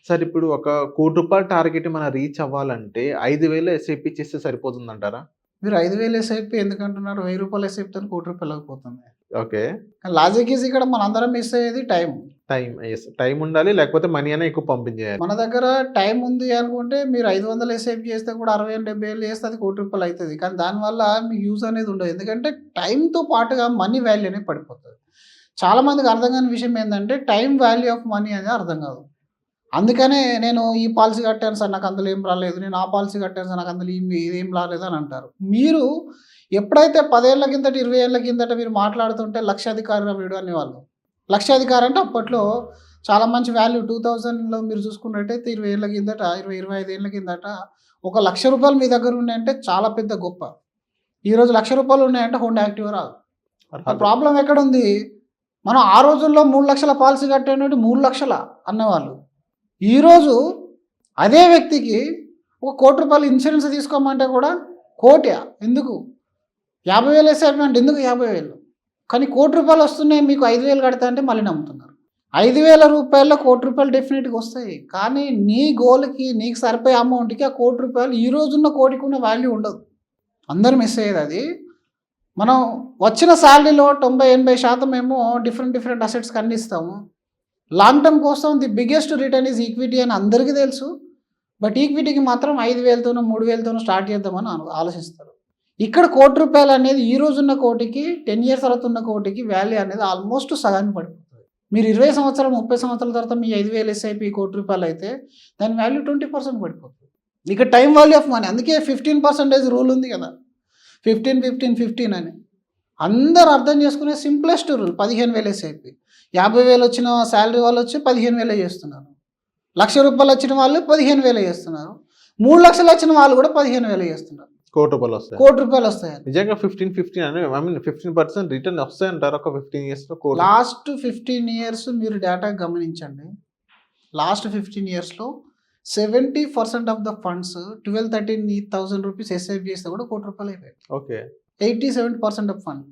Sir ఇప్పుడు ఒక రూ. 1,00,00,000 టార్గెట్ మనం రీచ్ అవ్వాలంటే 5,000 ఎస్ఐపి చేస్తే సరిపోతుందంటారా? మీరు 5,000 ఎస్ఐపి ఎందుకంటున్నారు? రూ. 1000 ఎస్ఐపితోని రూ. 1,00,00,000 వెళ్ళకపోతుంది. ఓకే. కానీ లాజిక్ ఈజ్ ఇక్కడ మనందరం మిస్ అయ్యేది టైం. యెస్. టైం ఉండాలి. లేకపోతే మనీ అయినా ఎక్కువ పంపించేయాలి. మన దగ్గర టైం ఉంది అనుకుంటే మీరు 500 ఎస్ఐపి చేస్తే కూడా 60,000, 70,000 చేస్తే అది రూ. 1,00,00,000 అవుతుంది. కానీ దానివల్ల మీకు యూజ్ అనేది ఉండదు. ఎందుకంటే టైంతో పాటుగా మనీ వాల్యూ అనేది పడిపోతుంది. చాలామందికి అర్థం కాని విషయం ఏంటంటే టైం వాల్యూ ఆఫ్ మనీ అనేది అర్థం కాదు. అందుకనే నేను ఈ పాలసీ కట్టాను సార్ నాకు అందులో ఏం రాలేదు, నేను ఆ పాలసీ కట్టాను సార్ నాకు అందులో ఇదేం రాలేదు అని అంటారు. మీరు ఎప్పుడైతే 10 ఏళ్ల కిందట 20 ఏళ్ల కిందట మీరు మాట్లాడుతుంటే లక్షాధికారి వీడు అనేవాళ్ళు. లక్షాధికారి అంటే అప్పట్లో చాలా మంచి వాల్యూ. 2000లో మీరు చూసుకున్నట్టయితే 20 ఏళ్ల కిందట 25 ఏళ్ల కిందట ఒక ₹1,00,000 మీ దగ్గర ఉన్నాయంటే చాలా పెద్ద గొప్ప. ఈరోజు ₹1,00,000 ఉన్నాయంటే హోండా యాక్టివ్ రాదు. ప్రాబ్లం ఎక్కడుంది? మనం ఆ రోజుల్లో 3 లక్షల పాలసీ కట్టేటువంటి 3 లక్షల అన్నవాళ్ళు. ఈరోజు అదే వ్యక్తికి ఒక ₹1,00,00,000 ఇన్సూరెన్స్ తీసుకోమంటే కూడా కోట్యా ఎందుకు? 50,000 ఎస్ఐపి అంటే ఎందుకు 50,000? కానీ ₹1,00,00,000 వస్తున్నాయి మీకు 5,000 కడతా అంటే మళ్ళీ నమ్ముతున్నారు. ₹5,000 ₹1,00,00,000 డెఫినెట్గా వస్తాయి. కానీ నీ గోల్కి నీకు సరిపోయే అమౌంట్కి ఆ ₹1,00,00,000 ఈ రోజున్న కోటికి ఉన్న వాల్యూ ఉండదు. అందరూ మిస్ అయ్యేది అది. మనం వచ్చిన శాలరీలో 90-80% ఏమో డిఫరెంట్ అసెట్స్కి అన్ని ఇస్తాము. లాంగ్ టర్మ్ కోసం the biggest return is equity అని అందరికీ తెలుసు. బట్ ఈక్విటీకి మాత్రం 5,000తోనో 3,000తోనో స్టార్ట్ చేద్దామని ఆలోచిస్తారు. ఇక్కడ ₹1,00,00,000 అనేది ఈ రోజున్న కోటికి 10 ఇయర్స్ తర్వాత ఉన్న కోటికి వాల్యూ అనేది ఆల్మోస్ట్ సగానికి పడిపోతుంది. మీరు 20 సంవత్సరాలు 30 సంవత్సరాల తర్వాత మీ 5,000 ఎస్ఐపి ₹1,00,00,000 అయితే దాని వాల్యూ 20% పడిపోతుంది. ఇక టైం వాల్యూ ఆఫ్ మనీ. అందుకే 15% రూల్ ఉంది కదా, 15-15-15 అని. అందరు అర్థం చేసుకునే సింప్లెస్ట్ రూల్. 15,000 ఎస్ఐపి. 50,000 వచ్చిన శాలరీ వాళ్ళు వచ్చి 15,000 చేస్తున్నారు. ₹1,00,000 వచ్చిన వాళ్ళు 15,000 చేస్తున్నారు. 3 లక్షలు వచ్చిన వాళ్ళు కూడా 15,000 చేస్తున్నారు. ₹1,00,00,000 వస్తాయి. ₹1,00,00,000 వస్తాయి. నిజంగా 15 అని 15% రిటర్న్ వస్తాయంటారు ఒక 15 ఇయర్స్లో? లాస్ట్ 15 ఇయర్స్ మీరు డేటా గమనించండి. లాస్ట్ 15 ఇయర్స్లో 70% of the funds 12,000-13,000 rupees SIP చేస్తే కూడా ₹1,00,00,000 అయిపోయాయి. ఓకే. 87% of fund.